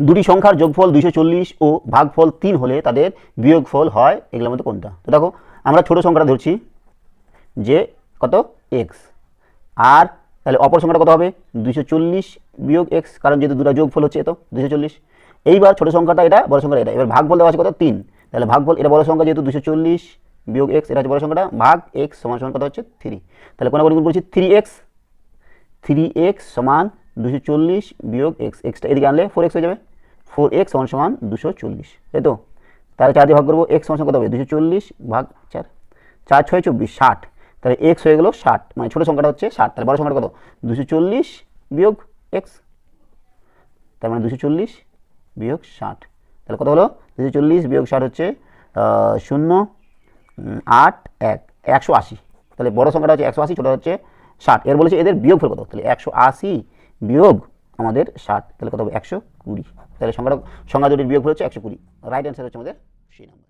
দুটি সংখ্যার যোগফল 240 ও ভাগফল 3 হলে তাদের বিয়োগফল হয় এগুলোর মধ্যে কোনটা? তো দেখো আমরা ছোট সংখ্যাটা ধরছি যে কত x, আর তাহলে অপর সংখ্যাটা কত হবে 240 বিয়োগ x, কারণ যেহেতু দুটো যোগফল হচ্ছে এত 240। এইবার ছোট সংখ্যাটা এটা, বড় সংখ্যাটা এটা, এবার ভাগফল দেওয়া আছে কত 3, তাহলে ভাগফল এটা বড় সংখ্যা যেহেতু 240 বিয়োগ x, এটা হচ্ছে বড় সংখ্যাটা, ভাগ x সমান সমান কত হচ্ছে 3, তাহলে কোন গুণ করছি 3x সমান 240 বিয়োগ x, xটা এদিকে আনলে 4x হয়ে যাবে, 4x সমান সমান 240, তাই তো? তাহলে 4 দিয়ে ভাগ করবো, x সমান সমান কত হবে 240 ভাগ 4, 4 6 24 60, তাহলে x হয়ে গেল 60, মানে ছোট সংখ্যাটা হচ্ছে 60, তাহলে বড় সংখ্যাটা কত 240 বিয়োগ x, তার মানে 240 বিয়োগ 60, তাহলে কত হলো 240 বিয়োগ 60 হচ্ছে 0 8 1 180, তাহলে বড় সংখ্যাটা হচ্ছে 180, ছোটো হচ্ছে 60। এর বলেছে এদের বিয়োগফল কত, তাহলে 180 বিয়োগ আমাদের 60, তাহলে কত হবে 120, তাহলে সংখ্যা দুটির বিয়োগফল হচ্ছে 120। রাইট অ্যান্সার হচ্ছে আমাদের সি নাম্বার।